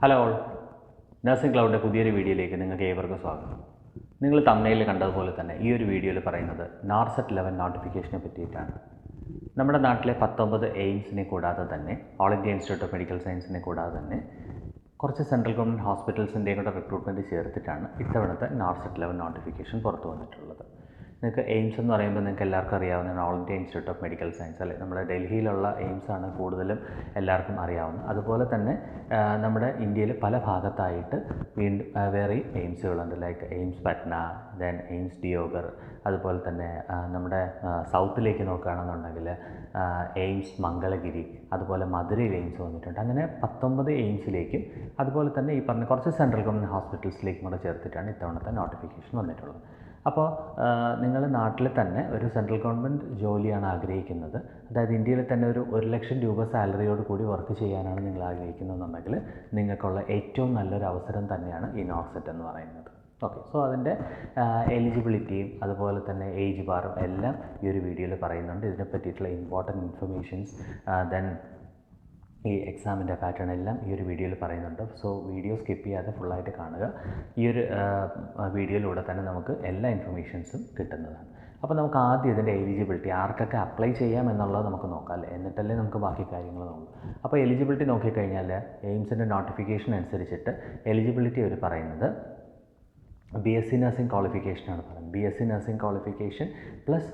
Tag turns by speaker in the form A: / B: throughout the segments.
A: Hello all, nursing ക്ലൗഡിൻ്റെ പുതിയൊരു വീഡിയോയിലേക്ക് നിങ്ങൾക്ക് ഏവർക്കും സ്വാഗതം. നിങ്ങൾ തംബ്നെയിൽ കണ്ടതുപോലെ തന്നെ ഈ ഒരു വീഡിയോയിൽ പറയുന്നത് നാർസെറ്റ് 11 നോട്ടിഫിക്കേഷനെ പറ്റിയിട്ടാണ്. നമ്മുടെ നാട്ടിലെ 19 എയിംസിനെ കൂടാതെ തന്നെ all India institute of medical സയൻസിനെ കൂടാതെ തന്നെ കുറച്ച് സെൻട്രൽ ഗവൺമെൻറ് ഹോസ്പിറ്റൽസിൻ്റെയും കൂടെ റിക്രൂട്ട്മെൻറ്റ് ചേർത്തിട്ടാണ് ഇത്തവണത്തെ നാർസെറ്റ് 11 നോട്ടിഫിക്കേഷൻ പുറത്തു വന്നിട്ടുള്ളത്. നിങ്ങൾക്ക് എയിംസ് എന്ന് പറയുമ്പോൾ നിങ്ങൾക്ക് എല്ലാവർക്കും അറിയാവുന്നതാണ് all India institute of medical science, അല്ലെ? നമ്മുടെ ഡൽഹിയിലുള്ള എയിംസാണ് കൂടുതലും എല്ലാവർക്കും അറിയാവുന്നത്. അതുപോലെ തന്നെ നമ്മുടെ ഇന്ത്യയിൽ പല ഭാഗത്തായിട്ട് വീണ്ടും വേറെ എയിംസുകളുണ്ട്. Like AIIMS Patna, then AIIMS Deoghar, അതുപോലെ തന്നെ നമ്മുടെ സൗത്തിലേക്ക് നോക്കുകയാണെന്നുണ്ടെങ്കിൽ എയിംസ് മംഗളഗിരി, അതുപോലെ മധുരയിൽ എയിംസ് വന്നിട്ടുണ്ട്. അങ്ങനെ 19 എയിംസിലേക്കും അതുപോലെ തന്നെ ഈ പറഞ്ഞ കുറച്ച് സെൻട്രൽ ഗവൺമെൻറ് ഹോസ്പിറ്റൽസിലേക്കും കൂടെ ചേർത്തിട്ടാണ് ഇത്തവണത്തെ നോട്ടിഫിക്കേഷൻ വന്നിട്ടുള്ളത്. അപ്പോൾ നിങ്ങൾ നാട്ടിൽ തന്നെ ഒരു സെൻട്രൽ ഗവൺമെൻറ് ജോലിയാണ് ആഗ്രഹിക്കുന്നത്, അതായത് ഇന്ത്യയിൽ തന്നെ ഒരു 1 ലക്ഷം രൂപ സാലറിയോട് കൂടി വർക്ക് ചെയ്യാനാണ് നിങ്ങൾ ആഗ്രഹിക്കുന്നതെന്നുണ്ടെങ്കിൽ നിങ്ങൾക്കുള്ള ഏറ്റവും നല്ലൊരു അവസരം തന്നെയാണ് ഈ നോർസെറ്റ് എന്ന് പറയുന്നത്. ഓക്കെ, സോ അതിൻ്റെ എലിജിബിലിറ്റിയും അതുപോലെ തന്നെ ഏജ് ബാറും എല്ലാം ഈ ഒരു വീഡിയോയിൽ പറയുന്നുണ്ട്. ഇതിനെ പറ്റിയിട്ടുള്ള ഇമ്പോർട്ടൻറ്റ് ഇൻഫർമേഷൻസ്, ദെൻ ഈ എക്സാമിൻ്റെ പാറ്റേൺ എല്ലാം ഈ ഒരു വീഡിയോയിൽ പറയുന്നുണ്ട്. സോ വീഡിയോ സ്കിപ്പ് ചെയ്യാതെ ഫുള്ളായിട്ട് കാണുക. ഈ ഒരു വീഡിയോയിലൂടെ തന്നെ നമുക്ക് എല്ലാ ഇൻഫർമേഷൻസും കിട്ടുന്നതാണ്. അപ്പോൾ നമുക്ക് ആദ്യം ഇതിൻ്റെ എലിജിബിലിറ്റി ആർക്കൊക്കെ അപ്ലൈ ചെയ്യാം എന്നുള്ളത് നമുക്ക് നോക്കാം, അല്ലേ? എന്നിട്ടല്ലേ നമുക്ക് ബാക്കി കാര്യങ്ങൾ നോക്കാം. അപ്പോൾ എലിജിബിലിറ്റി നോക്കിക്കഴിഞ്ഞാൽ എയിംസിൻ്റെ നോട്ടിഫിക്കേഷൻ അനുസരിച്ചിട്ട് എലിജിബിലിറ്റി അവർ പറയുന്നത് BSc നഴ്സിംഗ് ക്വാളിഫിക്കേഷനാണ് പറയുന്നത്. BSc നഴ്സിംഗ് ക്വാളിഫിക്കേഷൻ പ്ലസ്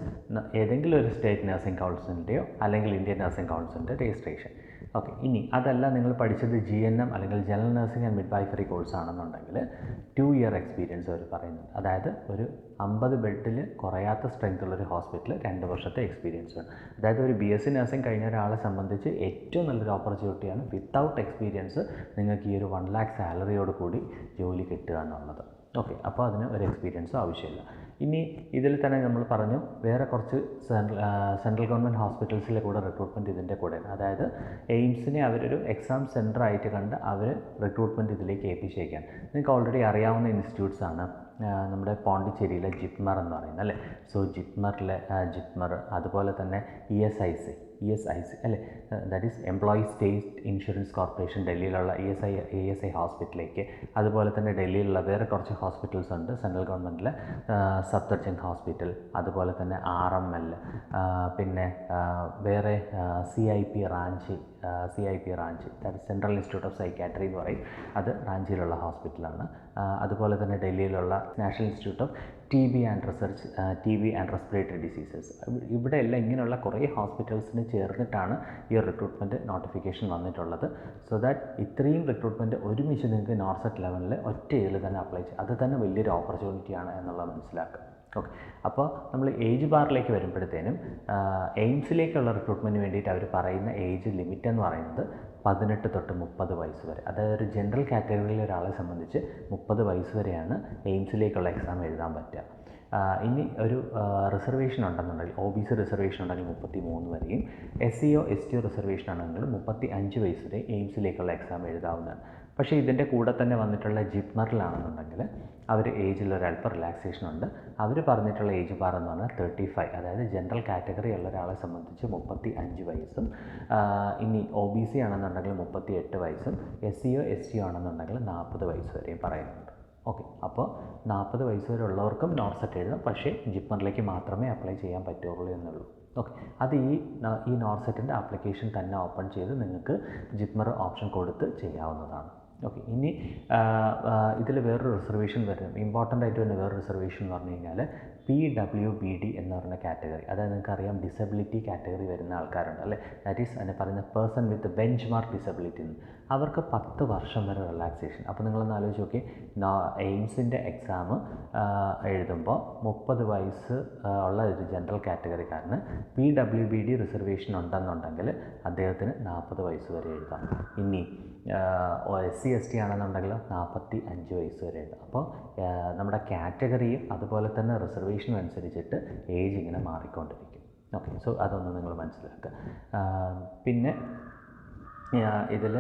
A: ഏതെങ്കിലും ഒരു സ്റ്റേറ്റ് നഴ്സിംഗ് കൗൺസിലിൻ്റെയോ അല്ലെങ്കിൽ ഇന്ത്യൻ നഴ്സിംഗ് കൗൺസിലിൻ്റെ രജിസ്ട്രേഷൻ. ഓക്കെ, ഇനി അതല്ല നിങ്ങൾ പഠിച്ചത് GNM അല്ലെങ്കിൽ general nursing and midwifery course ആണെന്നുണ്ടെങ്കിൽ 2 ഇയർ എക്സ്പീരിയൻസ് അവർ പറയുന്നുണ്ട്. അതായത് ഒരു 50 ബെഡിൽ കുറയാത്ത സ്ട്രെങ്ത് ഉള്ളൊരു ഹോസ്പിറ്റൽ 2 വർഷത്തെ എക്സ്പീരിയൻസ് വേണം. അതായത് ഒരു BSc നഴ്സിംഗ് കഴിഞ്ഞ ഒരാളെ സംബന്ധിച്ച് ഏറ്റവും നല്ലൊരു ഓപ്പർച്യൂണിറ്റിയാണ് വിത്തൗട്ട് എക്സ്പീരിയൻസ് നിങ്ങൾക്ക് ഈ ഒരു 1 lakh സാലറിയോട് കൂടി ജോലി കിട്ടുക എന്നുള്ളത്. ഓക്കെ, അപ്പോൾ അതിന് ഒരു എക്സ്പീരിയൻസും ആവശ്യമില്ല. ഇനി ഇതിൽ തന്നെ നമ്മൾ പറഞ്ഞു വേറെ കുറച്ച് സെൻട്രൽ ഗവൺമെൻറ് ഹോസ്പിറ്റൽസിലെ കൂടെ റിക്രൂട്ട്മെൻറ്റ് ഇതിൻ്റെ കൂടെയാണ്. അതായത് എയിംസിനെ അവരൊരു എക്സാം സെൻറ്റർ ആയിട്ട് കണ്ട് അവർ റിക്രൂട്ട്മെൻറ്റ് ഇതിലേക്ക് ഏൽപ്പിച്ചേക്കാൻ. നിങ്ങൾക്ക് ഓൾറെഡി അറിയാവുന്ന ഇൻസ്റ്റിറ്റ്യൂട്ട്സാണ് നമ്മുടെ പോണ്ടിച്ചേരിയിലെ ജിപ്മർ എന്ന് പറയുന്നത്, അല്ലേ? സോ ജിപ്മർ, അതുപോലെ തന്നെ ESIC അല്ലേ, that is employees state insurance corporation ഡൽഹിയിലുള്ള ESI ഹോസ്പിറ്റലിലേക്ക്, അതുപോലെ തന്നെ ഡൽഹിയിലുള്ള വേറെ കുറച്ച് ഹോസ്പിറ്റൽസ് ഉണ്ട് സെൻട്രൽ ഗവൺമെൻറ്റിലെ, സഫ്ദർജംഗ് ഹോസ്പിറ്റൽ, അതുപോലെ തന്നെ RML, പിന്നെ വേറെ CIP Ranchi that central institute of psychiatry എന്ന് പറയും, അത് റാഞ്ചിയിലുള്ള ഹോസ്പിറ്റലാണ്. അതുപോലെ തന്നെ ഡൽഹിയിലുള്ള national institute of TB and respiratory diseases, ഇവിടെ എല്ലാം ഇങ്ങനെയുള്ള കുറേ ഹോസ്പിറ്റൽസിന് ചേർന്നിട്ടാണ് ഈ റിക്രൂട്ട്മെൻറ്റ് നോട്ടിഫിക്കേഷൻ വന്നിട്ടുള്ളത്. സോ ദാറ്റ് ഇത്രയും റിക്രൂട്ട്മെൻറ്റ് ഒരുമിച്ച് നിങ്ങൾക്ക് നോർസെറ്റ് 11 ഒറ്റ ഇതിൽ തന്നെ അപ്ലൈ ചെയ്യാം. അത് തന്നെ വലിയൊരു ഓപ്പർച്യൂണിറ്റിയാണ് എന്നുള്ളത് മനസ്സിലാക്കുക. ഓക്കെ, അപ്പോൾ നമ്മൾ ഏജ് ബാറിലേക്ക് വരുമ്പോഴത്തേനും എയിംസിലേക്കുള്ള റിക്രൂട്ട്മെൻറ്റിന് വേണ്ടിയിട്ട് അവർ പറയുന്ന ഏജ് ലിമിറ്റ് എന്ന് പറയുന്നത് 18 തൊട്ട് 30 വയസ്സ് വരെ. അതായത് ഒരു ജനറൽ കാറ്റഗറിയിലെ ഒരാളെ സംബന്ധിച്ച് 30 വയസ്സ് വരെയാണ് എയിംസിലേക്കുള്ള എക്സാം എഴുതാൻ പറ്റുക. ഇനി ഒരു റിസർവേഷൻ ഉണ്ടെന്നുണ്ടെങ്കിൽ OBC റിസർവേഷൻ ഉണ്ടെങ്കിൽ 33 വരെയും, SCO ST റിസർവേഷൻ ആണെങ്കിൽ 35 വയസ്സ് വരെ എയിംസിലേക്കുള്ള എക്സാം എഴുതാവുന്നതാണ്. പക്ഷേ ഇതിൻ്റെ കൂടെ തന്നെ വന്നിട്ടുള്ള ജിപ്മറിലാണെന്നുണ്ടെങ്കിൽ അവർ ഏജിൽ ഒരല്പം റിലാക്സേഷൻ ഉണ്ട്. അവർ പറഞ്ഞിട്ടുള്ള ഏജ് ബാർ എന്ന് പറഞ്ഞാൽ 35, അതായത് ജനറൽ കാറ്റഗറി ഉള്ള ഒരാളെ സംബന്ധിച്ച് 35 വയസ്സും, ഇനി OBC ആണെന്നുണ്ടെങ്കിൽ 38 വയസ്സും, SCO ST ആണെന്നുണ്ടെങ്കിൽ 40 വയസ്സ് വരെയും പറയുന്നുണ്ട്. ഓക്കെ, അപ്പോൾ 40 വയസ്സ് വരെ ഉള്ളവർക്കും നോർസെറ്റ് എഴുതാം, പക്ഷേ ജിപ്മറിലേക്ക് മാത്രമേ അപ്ലൈ ചെയ്യാൻ പറ്റുള്ളൂ എന്നുള്ളൂ. ഓക്കെ, അത് ഈ നോർസെറ്റിൻ്റെ ആപ്ലിക്കേഷൻ തന്നെ ഓപ്പൺ ചെയ്ത് നിങ്ങൾക്ക് ജിപ്മർ ഓപ്ഷൻ കൊടുത്ത് ചെയ്യാവുന്നതാണ്. ഓക്കെ, ഇനി ഇതിൽ വേറൊരു റിസർവേഷൻ വരുന്നത് ഇമ്പോർട്ടൻ്റ് ആയിട്ട് വരുന്ന വേറൊരു റിസർവേഷൻ എന്ന് പറഞ്ഞു കഴിഞ്ഞാൽ PWBD എന്ന് പറഞ്ഞ കാറ്റഗറി. അതായത് നിങ്ങൾക്കറിയാം ഡിസബിലിറ്റി കാറ്റഗറി വരുന്ന ആൾക്കാരുണ്ട്, അല്ലേ? ദാറ്റ് ഈസ് അതിനെ പറയുന്ന person with bench mark disability എന്ന്. അവർക്ക് 10 വർഷം വരെ റിലാക്സേഷൻ. അപ്പോൾ നിങ്ങളൊന്ന് ആലോചിച്ച് നോക്കി, എയിംസിൻ്റെ എക്സാം എഴുതുമ്പോൾ 30 വയസ്സ് ഉള്ള ഒരു ജനറൽ കാറ്റഗറിക്കാരന് PWBD റിസർവേഷൻ ഉണ്ടെന്നുണ്ടെങ്കിൽ അദ്ദേഹത്തിന് 40 വയസ്സ് വരെ എഴുതാം. ഇനി SC ST ആണെന്നുണ്ടെങ്കിൽ 45 വയസ്സ് വരെ എഴുതാം. അപ്പോൾ നമ്മുടെ കാറ്റഗറിയും അതുപോലെ തന്നെ റിസർവേഷനും അനുസരിച്ചിട്ട് ഏജ് ഇങ്ങനെ മാറിക്കൊണ്ടിരിക്കും. ഓക്കെ, സോ അതൊന്ന് നിങ്ങൾ മനസ്സിലാക്കുക. പിന്നെ ഇതിൽ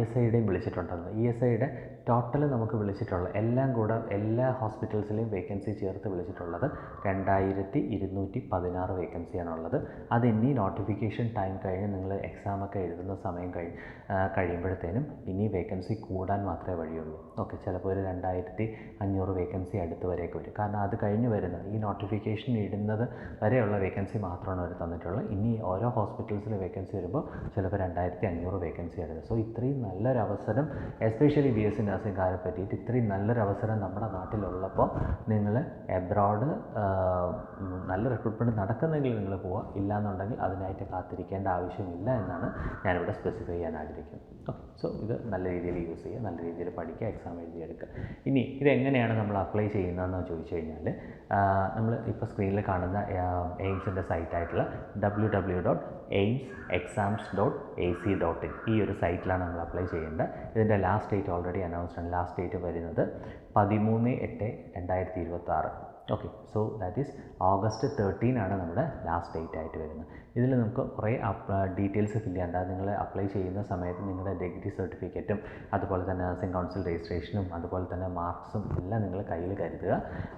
A: ESIയുടെയും വിളിച്ചിട്ടുണ്ടെന്ന്. ESIയുടെ ടോട്ടൽ നമുക്ക് വിളിച്ചിട്ടുള്ള എല്ലാം കൂടെ എല്ലാ ഹോസ്പിറ്റൽസിലെയും വേക്കൻസി ചേർത്ത് വിളിച്ചിട്ടുള്ളത് 2216 വേക്കൻസിയാണുള്ളത്. അത് ഇനി നോട്ടിഫിക്കേഷൻ ടൈം കഴിഞ്ഞ് നിങ്ങൾ എക്സാമൊക്കെ എഴുതുന്ന സമയം കഴിയുമ്പോഴത്തേനും ഇനി വേക്കൻസി കൂടാൻ മാത്രമേ വഴിയുള്ളൂ. ഓക്കെ, ചിലപ്പോൾ ഒരു 2500 വേക്കൻസി അടുത്ത് വരെയൊക്കെ വരും. കാരണം അത് കഴിഞ്ഞ് വരുന്നത് ഈ നോട്ടിഫിക്കേഷൻ ഇടുന്നത് വരെയുള്ള വേക്കൻസി മാത്രമാണ് അവർ തന്നിട്ടുള്ളത്. ഇനി ഓരോ ഹോസ്പിറ്റൽസിൽ വേക്കൻസി വരുമ്പോൾ ചിലപ്പോൾ 2500 വേക്കൻസി ആയിരുന്നു. സോ ഇത്രയും നല്ലൊരവസരം, എസ്പെഷ്യലി BSc നഴ്സിംഗുകാരെ പറ്റിയിട്ട് ഇത്രയും നല്ലൊരവസരം നമ്മുടെ നാട്ടിലുള്ളപ്പോൾ നിങ്ങൾ എബ്രോഡ് നല്ല റിക്രൂട്ട്മെൻറ്റ് നടക്കുന്നെങ്കിൽ നിങ്ങൾ പോവുക, ഇല്ലയെന്നുണ്ടെങ്കിൽ അതിനായിട്ട് കാത്തിരിക്കേണ്ട ആവശ്യമില്ല എന്നാണ് ഞാനിവിടെ സ്പെസിഫൈ ചെയ്യാൻ ആഗ്രഹിക്കുന്നത്. ഓക്കെ, സോ ഇത് നല്ല രീതിയിൽ യൂസ് ചെയ്യുക, നല്ല രീതിയിൽ പഠിക്കുക, എക്സാം എഴുതിയെടുക്കുക. ഇനി ഇതെങ്ങനെയാണ് നമ്മൾ അപ്ലൈ ചെയ്യുന്നതെന്ന് ചോദിച്ചു കഴിഞ്ഞാൽ നമ്മൾ ഇപ്പോൾ സ്ക്രീനിൽ കാണുന്ന എയിംസിൻ്റെ സൈറ്റായിട്ടുള്ള www.aimsexams.ac.in ഈ ഒരു സൈറ്റിലാണ് നമ്മൾ അപ്ലൈ ചെയ്യേണ്ടത്. ഇതിൻ്റെ ലാസ്റ്റ് ഡേറ്റ് ഓൾറെഡി അനൗൺസ്ഡ് ആണ്. ലാസ്റ്റ് ഡേറ്റ് വരുന്നത് 13/8/2026. Okay, so that is August 13 ആണ് നമ്മുടെ ലാസ്റ്റ് ഡേറ്റ് ആയിട്ട് വരുന്നത്. ഇതിൽ നമുക്ക് കുറേ ഡീറ്റെയിൽസ് ഫില്ല് ചെയ്യേണ്ട. നിങ്ങൾ അപ്ലൈ ചെയ്യുന്ന സമയത്ത് നിങ്ങളുടെ ഡിഗ്രി സർട്ടിഫിക്കറ്റും അതുപോലെ തന്നെ നഴ്സിംഗ് കൗൺസിൽ രജിസ്ട്രേഷനും അതുപോലെ തന്നെ മാർക്സും എല്ലാം നിങ്ങൾ കയ്യിൽ കരുതുക.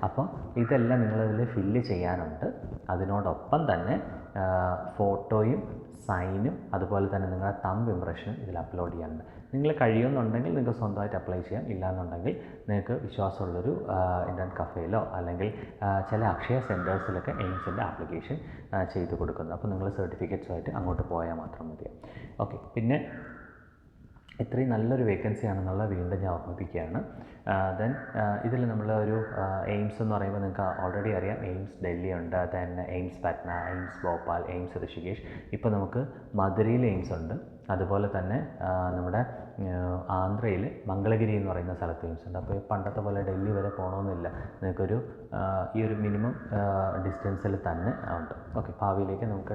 A: അപ്പോൾ ഇതെല്ലാം നിങ്ങളതിൽ ഫില്ല് ചെയ്യാനുണ്ട്. അതിനോടൊപ്പം തന്നെ ഫോട്ടോയും സൈനും അതുപോലെ തന്നെ നിങ്ങളുടെ തമ്പ് ഇംപ്രഷനും ഇതിൽ അപ്ലോഡ് ചെയ്യാനുണ്ട്. നിങ്ങൾ കഴിയുമെന്നുണ്ടെങ്കിൽ നിങ്ങൾക്ക് സ്വന്തമായിട്ട് അപ്ലൈ ചെയ്യാം. ഇല്ലയെന്നുണ്ടെങ്കിൽ നിങ്ങൾക്ക് വിശ്വാസമുള്ളൊരു ഇൻ്റർനെറ്റ് കഫേയിലോ അല്ലെങ്കിൽ ചില അക്ഷയ സെൻറ്റേഴ്സിലൊക്കെ എയിംസിൻ്റെ ആപ്ലിക്കേഷൻ ചെയ്ത് കൊടുക്കുന്നു. അപ്പോൾ നിങ്ങൾ സർട്ടിഫിക്കറ്റ്സുമായിട്ട് അങ്ങോട്ട് പോയാൽ മാത്രം മതിയാവും. ഓക്കെ, പിന്നെ ഇത്രയും നല്ലൊരു വേക്കൻസി ആണെന്നുള്ള വീണ്ടും ഞാൻ ഓർമ്മിപ്പിക്കുകയാണ്. ദെൻ ഇതിൽ നമ്മൾ ഒരു എയിംസ് എന്ന് പറയുമ്പോൾ നിങ്ങൾക്ക് ഓൾറെഡി അറിയാം, എയിംസ് ഡൽഹി ഉണ്ട്, then AIIMS Patna, AIIMS Bhopal, AIIMS Rishikesh. ഇപ്പോൾ നമുക്ക് മധുരയിൽ എയിംസ് ഉണ്ട്. അതുപോലെ തന്നെ നമ്മുടെ ആന്ധ്രയിൽ മംഗളഗിരി എന്ന് പറയുന്ന സ്ഥലത്ത് എയിംസ് ഉണ്ട്. അപ്പോൾ പണ്ടത്തെ പോലെ ഡൽഹി വരെ പോകണമെന്നില്ല, നിങ്ങൾക്കൊരു ഈ ഒരു മിനിമം ഡിസ്റ്റൻസിൽ തന്നെ ഉണ്ട്. ഓക്കെ, ഭാവിയിലേക്ക് നമുക്ക്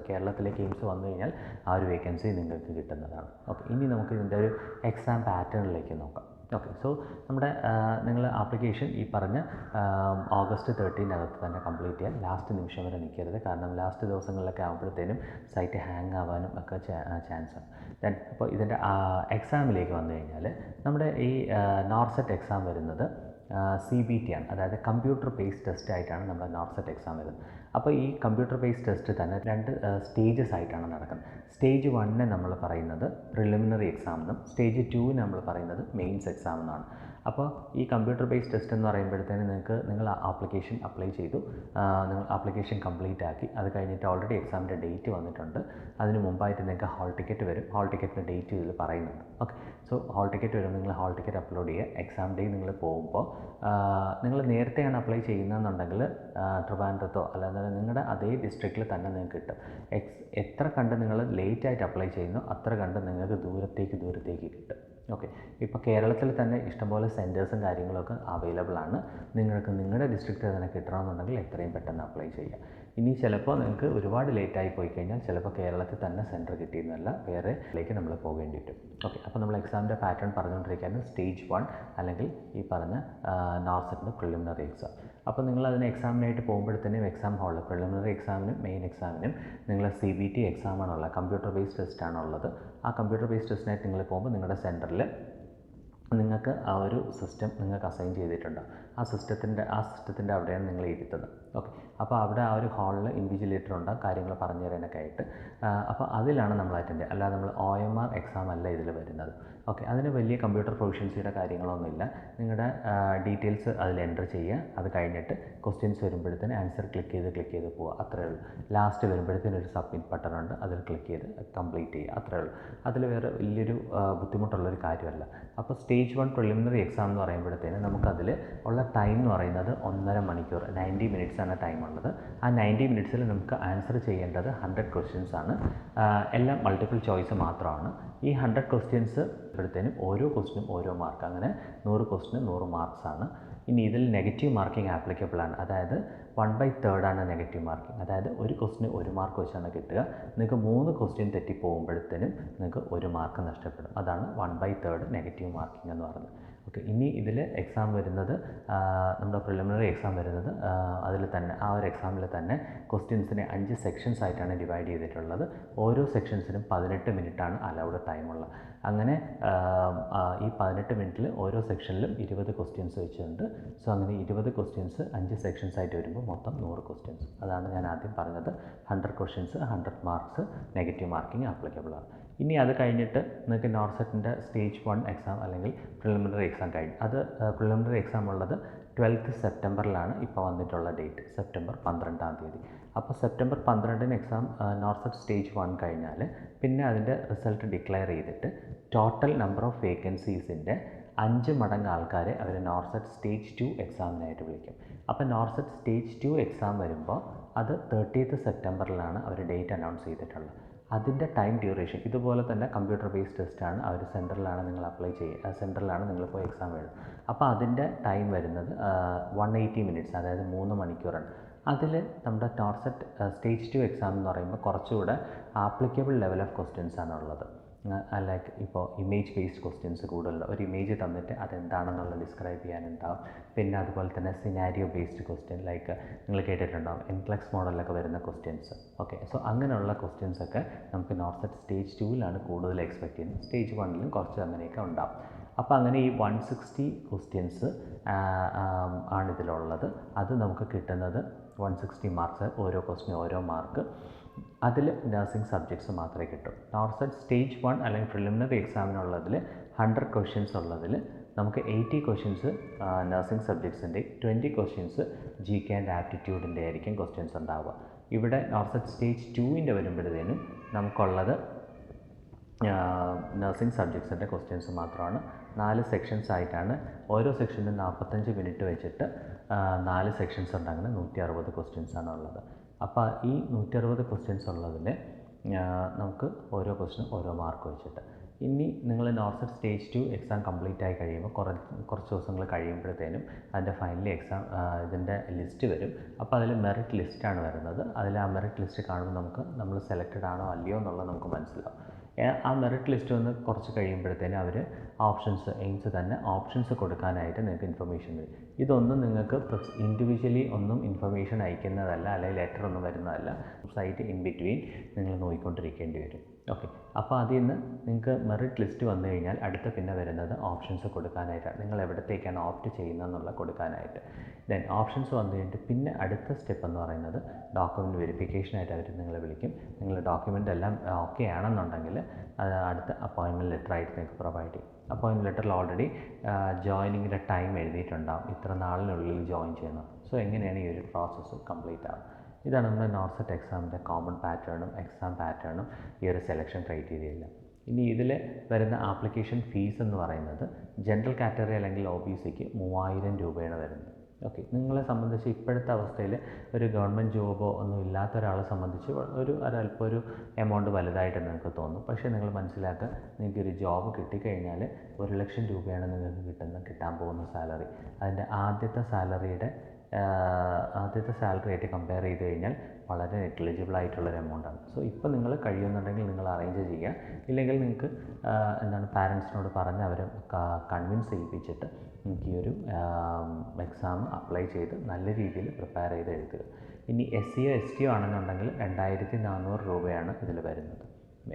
A: കേരളത്തിലേക്ക് എയിംസ് വന്നു കഴിഞ്ഞാൽ ആ ഒരു വേക്കൻസി നിങ്ങൾക്ക് കിട്ടുന്നതാണ്. ഓക്കെ, ഇനി നമുക്ക് ഇതിൻ്റെ ഒരു എക്സാം പാറ്റേണിലേക്ക് നോക്കാം. ഓക്കെ, സോ നമ്മുടെ നിങ്ങൾ ആപ്ലിക്കേഷൻ ഈ പറഞ്ഞ August 13 തന്നെ കംപ്ലീറ്റ് ചെയ്യാൻ. ലാസ്റ്റ് നിമിഷം വരെ നിൽക്കരുത്. കാരണം ലാസ്റ്റ് ദിവസങ്ങളിലൊക്കെ ആകുമ്പോഴത്തേനും സൈറ്റ് ഹാങ് ആവാനും ഒക്കെ ചാൻസ് ആണ്. ദെൻ അപ്പോൾ ഇതിൻ്റെ എക്സാമിലേക്ക് വന്നു കഴിഞ്ഞാൽ നമ്മുടെ ഈ നോർസെറ്റ് എക്സാം വരുന്നത് CBT ആണ്. അതായത് കമ്പ്യൂട്ടർ ബേസ്ഡ് ടെസ്റ്റ് ആയിട്ടാണ് നമ്മുടെ നോർസെറ്റ് എക്സാം വരുന്നത്. അപ്പോൾ ഈ കമ്പ്യൂട്ടർ ബേസ്ഡ് ടെസ്റ്റ് തന്നെ 2 സ്റ്റേജസ് ആയിട്ടാണ് നടക്കുന്നത്. സ്റ്റേജ് 1 നമ്മൾ പറയുന്നത് പ്രിലിമിനറി എക്സാം എന്നും സ്റ്റേജ് 2 നമ്മൾ പറയുന്നത് മെയിൻസ് എക്സാം എന്നാണ്. അപ്പോൾ ഈ കമ്പ്യൂട്ടർ ബേസ്ഡ് ടെസ്റ്റ് എന്ന് പറയുമ്പോഴത്തേന് നിങ്ങൾ ആപ്ലിക്കേഷൻ അപ്ലൈ ചെയ്തു, നിങ്ങൾ ആപ്ലിക്കേഷൻ കംപ്ലീറ്റ് ആക്കി, അത് കഴിഞ്ഞിട്ട് ഓൾറെഡി എക്സാമിൻ്റെ ഡേറ്റ് വന്നിട്ടുണ്ട്. അതിന് മുമ്പായിട്ട് നിങ്ങൾക്ക് ഹാൾ ടിക്കറ്റ് വരും. ഹാൾ ടിക്കറ്റിൻ്റെ ഡേറ്റ് ഇതിൽ പറയുന്നുണ്ട്. ഓക്കെ, സോ ഹാൾ ടിക്കറ്റ് വരും. നിങ്ങൾ ഹാൾ ടിക്കറ്റ് അപ്ലോഡ് ചെയ്യുക. എക്സാം ഡേ നിങ്ങൾ പോകുമ്പോൾ നിങ്ങൾ നേരത്തെയാണ് അപ്ലൈ ചെയ്യുന്നതെന്നുണ്ടെങ്കിൽ ട്രിവാൻഡ്രത്തോ അല്ലാതെ നിങ്ങളുടെ അതേ ഡിസ്ട്രിക്റ്റിൽ തന്നെ നിങ്ങൾക്ക് കിട്ടും. എത്ര കണ്ട് നിങ്ങൾ ലേറ്റായിട്ട് അപ്ലൈ ചെയ്യുന്നു അത്ര കണ്ട് നിങ്ങൾക്ക് ദൂരത്തേക്ക് കിട്ടും. ഓക്കെ, ഇപ്പോൾ കേരളത്തിൽ തന്നെ ഇഷ്ടംപോലെ സെൻറ്റേഴ്സും കാര്യങ്ങളൊക്കെ അവൈലബിൾ ആണ്. നിങ്ങൾക്ക് നിങ്ങളുടെ ഡിസ്ട്രിക്റ്റിൽ തന്നെ കിട്ടണമെന്നുണ്ടെങ്കിൽ എത്രയും പെട്ടെന്ന് അപ്ലൈ ചെയ്യുക. ഇനി ചിലപ്പോൾ നിങ്ങൾക്ക് ഒരുപാട് ലേറ്റായി പോയി കഴിഞ്ഞാൽ ചിലപ്പോൾ കേരളത്തിൽ തന്നെ സെൻറ്റർ കിട്ടിയെന്നല്ല, വേറെയിലേക്ക് നമ്മൾ പോകേണ്ടി വരും. ഓക്കെ, അപ്പോൾ നമ്മൾ എക്സാമിൻ്റെ പാറ്റേൺ പറഞ്ഞുകൊണ്ടിരിക്കുകയാണ്. സ്റ്റേജ് 1 അല്ലെങ്കിൽ ഈ പറഞ്ഞ നോർസെറ്റിൻ്റെ പ്രിലിമിനറി എക്സാം. അപ്പോൾ നിങ്ങൾ അതിന് എക്സാമിനായിട്ട് പോകുമ്പോഴത്തേനും എക്സാം ഹാളിൽ പ്രിലിമിനറി എക്സാമിനും മെയിൻ എക്സാമിനും നിങ്ങൾ CBT എക്സാമാണുള്ളത്, കമ്പ്യൂട്ടർ ബേസ്ഡ് ടെസ്റ്റാണുള്ളത്. ആ കമ്പ്യൂട്ടർ ബേസ്ഡ് ടെസ്റ്റിനായിട്ട് നിങ്ങൾ പോകുമ്പോൾ നിങ്ങളുടെ സെൻറ്ററിൽ നിങ്ങൾക്ക് ആ ഒരു സിസ്റ്റം നിങ്ങൾക്ക് അസൈൻ ചെയ്തിട്ടുണ്ട്. ആ സിസ്റ്റത്തിൻ്റെ അവിടെയാണ് നിങ്ങൾ ഇരുത്തുന്നത്. ഓക്കെ, അപ്പോൾ അവിടെ ആ ഒരു ഹാളിൽ ഇൻവിജിലേറ്റർ ഉണ്ടാകും, കാര്യങ്ങൾ പറഞ്ഞു തരാനൊക്കെ ആയിട്ട്. അപ്പോൾ അതിലാണ് നമ്മൾ അറ്റൻഡ് ചെയ്യുക. അല്ലാതെ നമ്മൾ OMR എക്സാം അല്ല ഇതിൽ വരുന്നത്. ഓക്കെ, അതിന് വലിയ കമ്പ്യൂട്ടർ പ്രൊഫഷ്യൻസിയുടെ കാര്യങ്ങളൊന്നുമില്ല. നിങ്ങളുടെ ഡീറ്റെയിൽസ് അതിൽ എൻ്റർ ചെയ്യുക. അത് കഴിഞ്ഞിട്ട് ക്വസ്റ്റ്യൻസ് വരുമ്പോഴത്തേന് ആൻസർ ക്ലിക്ക് ചെയ്ത് പോവുക, അത്രയേ ഉള്ളൂ. ലാസ്റ്റ് വരുമ്പോഴത്തേന് ഒരു സബ്മിറ്റ് ബട്ടൺ ഉണ്ട്, അതിൽ ക്ലിക്ക് ചെയ്ത് കംപ്ലീറ്റ് ചെയ്യുക, അത്രയേ ഉള്ളൂ. അതിൽ വേറെ വലിയൊരു ബുദ്ധിമുട്ടുള്ളൊരു കാര്യമല്ല. അപ്പോൾ സ്റ്റേജ് 1 പ്രിലിമിനറി എക്സാം എന്ന് പറയുമ്പോഴത്തേന് നമുക്കതിൽ ഉള്ള ടൈം എന്ന് പറയുന്നത് 1.5 മണിക്കൂർ, 90 മിനിറ്റ്സ് ആണ് ടൈം ഉള്ളത്. ആ 90 മിനിറ്റ്സിൽ നമുക്ക് ആൻസർ ചെയ്യേണ്ടത് 100 ക്വസ്റ്റ്യൻസ് ആണ്. എല്ലാം മൾട്ടിപ്പിൾ ചോയ്സ് മാത്രമാണ്. ഈ 100 ക്വസ്റ്റ്യൻസ് പ്പെടുത്തേനും ഓരോ ക്വസ്റ്റിനും ഓരോ മാർക്ക്, അങ്ങനെ 100 ക്വസ്റ്റിന് 100 മാർക്സാണ്. ഇനി ഇതിൽ നെഗറ്റീവ് മാർക്കിംഗ് ആപ്ലിക്കബിൾ ആണ്. അതായത് 1/3 ആണ് നെഗറ്റീവ് മാർക്കിംഗ്. അതായത് ഒരു ക്വസ്റ്റിന് 1 മാർക്ക് വെച്ചാണ് കിട്ടുക. നിങ്ങൾക്ക് 3 ക്വസ്റ്റ്യൻ തെറ്റി പോകുമ്പോഴത്തേനും നിങ്ങൾക്ക് 1 മാർക്ക് നഷ്ടപ്പെടും. അതാണ് 1/3 നെഗറ്റീവ് മാർക്കിംഗ് എന്ന് പറയുന്നത്. ഓക്കെ, ഇനി ഇതിൽ എക്സാം വരുന്നത് നമ്മുടെ പ്രിലിമിനറി എക്സാം വരുന്നത് അതിൽ തന്നെ ആ ഒരു എക്സാമിൽ തന്നെ ക്വസ്റ്റ്യൻസിനെ 5 സെക്ഷൻസ് ആയിട്ടാണ് ഡിവൈഡ് ചെയ്തിട്ടുള്ളത്. ഓരോ സെക്ഷൻസിനും 18 മിനിറ്റാണ് അലൗഡ് ടൈമുള്ളത്. അങ്ങനെ ഈ 18 മിനിറ്റിൽ ഓരോ സെക്ഷനിലും 20 ക്വസ്റ്റ്യൻസ് വെച്ചിട്ടുണ്ട്. സോ അങ്ങനെ 20 ക്വസ്റ്റ്യൻസ് 5 സെക്ഷൻസ് ആയിട്ട് വരുമ്പോൾ മൊത്തം 100 ക്വസ്റ്റ്യൻസ്. അതാണ് ഞാൻ ആദ്യം പറഞ്ഞത്. 100 questions 100 marks negative marking applicable ആണ്. ഇനി അത് കഴിഞ്ഞിട്ട് നിങ്ങൾക്ക് നോർസെറ്റിൻ്റെ സ്റ്റേജ് 1 എക്സാം അല്ലെങ്കിൽ പ്രിലിമിനറി എക്സാം കഴിഞ്ഞു. അത് പ്രിലിമിനറി എക്സാം ഉള്ളത് 12th സെപ്റ്റംബറിലാണ് ഇപ്പോൾ വന്നിട്ടുള്ള ഡേറ്റ്, സെപ്റ്റംബർ 12-ാം തീയതി. അപ്പോൾ സെപ്റ്റംബർ 12-ന് എക്സാം നോർസെറ്റ് സ്റ്റേജ് 1 കഴിഞ്ഞാൽ പിന്നെ അതിൻ്റെ റിസൾട്ട് ഡിക്ലെയർ ചെയ്തിട്ട് ടോട്ടൽ നമ്പർ ഓഫ് വേക്കൻസീസിൻ്റെ 5 മടങ്ങ് ആൾക്കാരെ അവർ നോർസെറ്റ് സ്റ്റേജ് 2 എക്സാമിനായിട്ട് വിളിക്കും. അപ്പോൾ നോർസെറ്റ് സ്റ്റേജ് 2 എക്സാം വരുമ്പോൾ അത് 30th സെപ്റ്റംബറിലാണ് അവർ ഡേറ്റ് അനൗൺസ് ചെയ്തിട്ടുള്ളത്. അതിൻ്റെ ടൈം ഡ്യൂറേഷൻ ഇതുപോലെ തന്നെ കമ്പ്യൂട്ടർ ബേസ്ഡ് ടെസ്റ്റാണ്. അവർ സെൻറ്ററിലാണ് നിങ്ങൾ അപ്ലൈ ചെയ്യുക, സെൻറ്ററിലാണ് നിങ്ങൾ പോയി എക്സാം എഴുതുക. അപ്പോൾ അതിൻ്റെ ടൈം വരുന്നത് 180 മിനിറ്റ്സ്, അതായത് 3 മണിക്കൂറാണ്. അതിൽ നമ്മുടെ നോർസെറ്റ് സ്റ്റേജ് 2 എക്സാം എന്ന് പറയുമ്പോൾ കുറച്ചുകൂടെ ആപ്ലിക്കബിൾ ലെവൽ ഓഫ് ക്വസ്റ്റ്യൻസ് ആണുള്ളത്. ലൈക്ക് ഇപ്പോൾ ഇമേജ് ബേസ്ഡ് ക്വസ്റ്റ്യൻസ് കൂടുതൽ, ഒരു ഇമേജ് തന്നിട്ട് അതെന്താണെന്നുള്ളത് ഡിസ്ക്രൈബ് ചെയ്യാനുണ്ടാവും. പിന്നെ അതുപോലെ തന്നെ സിനാരിയോ ബേസ്ഡ് ക്വസ്റ്റ്യൻ, ലൈക്ക് നിങ്ങൾ കേട്ടിട്ടുണ്ടാവും എൻക്ലക്സ് മോഡലിലൊക്കെ വരുന്ന ക്വസ്റ്റ്യൻസ്. ഓക്കെ, സോ അങ്ങനെയുള്ള ക്വസ്റ്റ്യൻസൊക്കെ നമുക്ക് നോർസെറ്റ് സ്റ്റേജ് 2-ലാണ് കൂടുതൽ എക്സ്പെക്ട് ചെയ്യുന്നത്. സ്റ്റേജ് 1-ലും കുറച്ച് അങ്ങനെയൊക്കെ ഉണ്ടാവും. അപ്പോൾ അങ്ങനെ ഈ 160 ക്വസ്റ്റ്യൻസ് ആണിതിലുള്ളത്. അത് നമുക്ക് കിട്ടുന്നത് 160 മാർക്സ്, ഓരോ ക്വസ്റ്റിനും ഓരോ മാർക്ക്. അതിൽ നഴ്സിംഗ് സബ്ജക്ട്സ് മാത്രമേ കിട്ടൂ. നോർസെറ്റ് സ്റ്റേജ് 1 അല്ലെങ്കിൽ പ്രിലിമിനറി എക്സാമിനുള്ളതിൽ 100 ക്വസ്റ്റ്യൻസ് ഉള്ളതിൽ നമുക്ക് 80 ക്വസ്റ്റ്യൻസ് നഴ്സിംഗ് സബ്ജക്ട്സിൻ്റെ, 20 ക്വസ്റ്റ്യൻസ് GK ആൻഡ് ആപ്റ്റിറ്റ്യൂഡിൻ്റെ ആയിരിക്കും ക്വസ്റ്റ്യൻസ് ഉണ്ടാവുക. ഇവിടെ നോർസെറ്റ് സ്റ്റേജ് 2-ൻ്റെ വരുമ്പോഴത്തേനും നമുക്കുള്ളത് നഴ്സിംഗ് സബ്ജക്ട്സിൻ്റെ ക്വസ്റ്റ്യൻസ് മാത്രമാണ്. 4 സെക്ഷൻസ് ആയിട്ടാണ്. ഓരോ സെക്ഷനിലും 45 മിനിറ്റ് വെച്ചിട്ട് 4 സെക്ഷൻസ് ഉണ്ട്. അങ്ങനെ 160 ക്വസ്റ്റ്യൻസാണ് ഉള്ളത്. അപ്പോൾ ഈ 160 ക്വസ്റ്റ്യൻസ് ഉള്ളതിൽ നമുക്ക് ഓരോ ക്വസ്റ്റ്യനും ഓരോ മാർക്ക് വെച്ചിട്ട്. ഇനി നിങ്ങൾ നോർസെറ്റ് സ്റ്റേജ് 2 എക്സാം കംപ്ലീറ്റ് ആയി കഴിയുമ്പോൾ കുറച്ച് ദിവസങ്ങൾ കഴിയുമ്പോഴത്തേനും അതിൻ്റെ ഫൈനലി എക്സാം ഇതിൻ്റെ ലിസ്റ്റ് വരും. അപ്പോൾ അതിൽ മെറിറ്റ് ലിസ്റ്റാണ് വരുന്നത്. അതിൽ ആ മെറിറ്റ് ലിസ്റ്റ് കാണുമ്പോൾ നമ്മൾ സെലക്റ്റഡ് ആണോ അല്ലയോ എന്നുള്ളത് നമുക്ക് മനസ്സിലാവും. ആ മെറിറ്റ് ലിസ്റ്റ് വന്ന് കുറച്ച് കഴിയുമ്പോഴത്തേനും അവർ ഓപ്ഷൻസ്, എയിംസ് തന്നെ ഓപ്ഷൻസ് കൊടുക്കാനായിട്ട് നിങ്ങൾക്ക് ഇൻഫർമേഷൻ തരും. ഇതൊന്നും നിങ്ങൾക്ക് ഇൻഡിവിജ്വലി ഒന്നും ഇൻഫർമേഷൻ അയക്കുന്നതല്ല, അല്ലെങ്കിൽ ലെറ്റർ ഒന്നും വരുന്നതല്ല. സൈറ്റ് ഇൻ ബിറ്റ്വീൻ നിങ്ങൾ നോക്കിക്കൊണ്ടിരിക്കേണ്ടി വരും. ഓക്കെ, അപ്പോൾ അതിൽ നിന്ന് നിങ്ങൾക്ക് മെറിറ്റ് ലിസ്റ്റ് വന്നു കഴിഞ്ഞാൽ അടുത്ത പിന്നെ വരുന്നത് ഓപ്ഷൻസ് കൊടുക്കാനായിട്ടാണ്. നിങ്ങൾ എവിടത്തേക്കാണ് ഓപ്റ്റ് ചെയ്യുന്നതെന്നുള്ള കൊടുക്കാനായിട്ട്. ദെൻ ഓപ്ഷൻസ് വന്നു കഴിഞ്ഞിട്ട് പിന്നെ അടുത്ത സ്റ്റെപ്പ് എന്ന് പറയുന്നത് ഡോക്യുമെൻറ്റ് വെരിഫിക്കേഷനായിട്ട് അവർ നിങ്ങളെ വിളിക്കും. നിങ്ങൾ ഡോക്യുമെൻ്റ് എല്ലാം ഓക്കെ ആണെന്നുണ്ടെങ്കിൽ അടുത്ത അപ്പോയിൻമെൻറ്റ് ലെറ്റർ ആയിട്ട് നിങ്ങൾക്ക് പ്രൊവൈഡ് ചെയ്യും. അപ്പോയിൻമെൻറ്റ് ലെറ്ററിൽ ഓൾറെഡി ജോയിനിങ്ങിൻ്റെ ടൈം എഴുതിയിട്ടുണ്ടാകും, ഇത്ര നാളിനുള്ളിൽ ജോയിൻ ചെയ്യണം. സോ എങ്ങനെയാണ് ഈ ഒരു പ്രോസസ്സ് കംപ്ലീറ്റ് ആകും. ഇതാണ് നമ്മുടെ നോർസെറ്റ് എക്സാമിൻ്റെ കോമൺ പാറ്റേണും എക്സാം പാറ്റേണും ഈ ഒരു സെലക്ഷൻ ക്രൈറ്റീരിയയെല്ലാം. ഇനി ഇതിൽ വരുന്ന ആപ്ലിക്കേഷൻ ഫീസ് എന്ന് പറയുന്നത് ജനറൽ കാറ്റഗറി അല്ലെങ്കിൽ OBCക്ക് 3000 രൂപയാണ് വരുന്നത്. ഓക്കെ, നിങ്ങളെ സംബന്ധിച്ച് ഇപ്പോഴത്തെ അവസ്ഥയിൽ ഒരു ഗവൺമെൻറ് ജോബോ ഒന്നും ഇല്ലാത്ത ഒരാളെ സംബന്ധിച്ച് അല്പം ഒരു എമൗണ്ട് വലുതായിട്ട് നിങ്ങൾക്ക് തോന്നും. പക്ഷേ നിങ്ങൾ മനസ്സിലാക്കുക, നിങ്ങൾക്കൊരു ജോബ് കിട്ടിക്കഴിഞ്ഞാൽ 1 ലക്ഷം രൂപയാണ് നിങ്ങൾക്ക് കിട്ടാൻ പോകുന്ന സാലറി. അതിൻ്റെ ആദ്യത്തെ സാലറിയായിട്ട് കമ്പയർ ചെയ്ത് കഴിഞ്ഞാൽ വളരെ നെഗ്ലിജിബിൾ ആയിട്ടുള്ളൊരു എമൗണ്ടാണ്. സോ ഇപ്പോൾ നിങ്ങൾ കഴിയുന്നുണ്ടെങ്കിൽ നിങ്ങൾ അറേഞ്ച് ചെയ്യുക. ഇല്ലെങ്കിൽ നിങ്ങൾക്ക് പാരൻസിനോട് പറഞ്ഞ് അവരെ കൺവിൻസ് ചെയ്യിപ്പിച്ചിട്ട് നിങ്ങൾക്ക് ഈ ഒരു എക്സാം അപ്ലൈ ചെയ്ത് നല്ല രീതിയിൽ പ്രിപ്പയർ ചെയ്ത് എഴുതുക. ഇനി SCയോ STയോ ആണെന്നുണ്ടെങ്കിൽ 2400 രൂപയാണ് ഇതിൽ വരുന്നത്,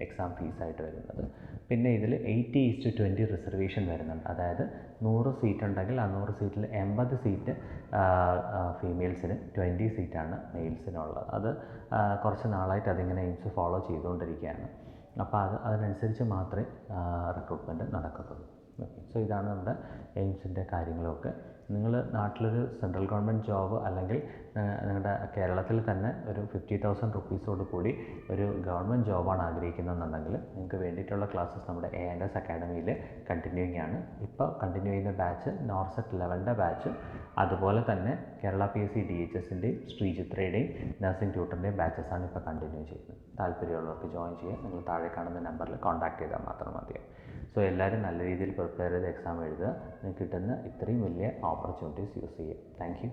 A: എക്സാം ഫീസായിട്ട് വരുന്നത്. പിന്നെ ഇതിൽ 80:20 റിസർവേഷൻ വരുന്നുണ്ട്. അതായത് 100 സീറ്റ് ഉണ്ടെങ്കിൽ ആ 100 സീറ്റിൽ 80 സീറ്റ് ഫീമെയിൽസിന്, 20 സീറ്റാണ് മെയിൽസിനുള്ളത്. അത് കുറച്ച് നാളായിട്ട് അതിങ്ങനെ എയിംസ് ഫോളോ ചെയ്തുകൊണ്ടിരിക്കുകയാണ്. അപ്പോൾ അതിനനുസരിച്ച് മാത്രമേ റിക്രൂട്ട്മെൻറ്റ് നടക്കത്തുള്ളൂ. ഓക്കെ, സോ ഇതാണ് നമ്മുടെ എയിംസിൻ്റെ കാര്യങ്ങളൊക്കെ. നിങ്ങൾ നാട്ടിലൊരു സെൻട്രൽ ഗവൺമെൻറ് ജോബ് അല്ലെങ്കിൽ നിങ്ങളുടെ കേരളത്തിൽ തന്നെ ഒരു 50,000 റുപ്പീസോട് കൂടി ഒരു ഗവൺമെൻറ് ജോബാണ് ആഗ്രഹിക്കുന്നതെന്നുണ്ടെങ്കിൽ നിങ്ങൾക്ക് വേണ്ടിയിട്ടുള്ള ക്ലാസ്സസ് നമ്മുടെ A&S അക്കാഡമിയിൽ കണ്ടിന്യൂയിങ് ആണ്. ഇപ്പോൾ കണ്ടിന്യൂ ചെയ്യുന്ന ബാച്ച് നോർസെറ്റ് ലെവലിൻ്റെ ബാച്ച്, അതുപോലെ തന്നെ കേരള PSC DHSൻ്റെയും ശ്രീചിത്രയുടെയും നഴ്സിംഗ് ട്യൂട്ടറിൻ്റെയും ബാച്ചസാണ് ഇപ്പോൾ കണ്ടിന്യൂ ചെയ്യുന്നത്. താല്പര്യമുള്ളവർക്ക് ജോയിൻ ചെയ്യുക. നിങ്ങൾ താഴെ കാണുന്ന നമ്പറിൽ കോൺടാക്ട് ചെയ്താൽ മാത്രം മതിയാവും. സോ എല്ലാവരും നല്ല രീതിയിൽ പ്രിപ്പയർ ചെയ്ത് എക്സാം എഴുതുക. നിങ്ങൾക്ക് കിട്ടുന്ന ഇത്രയും വലിയ ഓപ്പർച്യൂണിറ്റീസ് യൂസ് ചെയ്യുക. Thank you.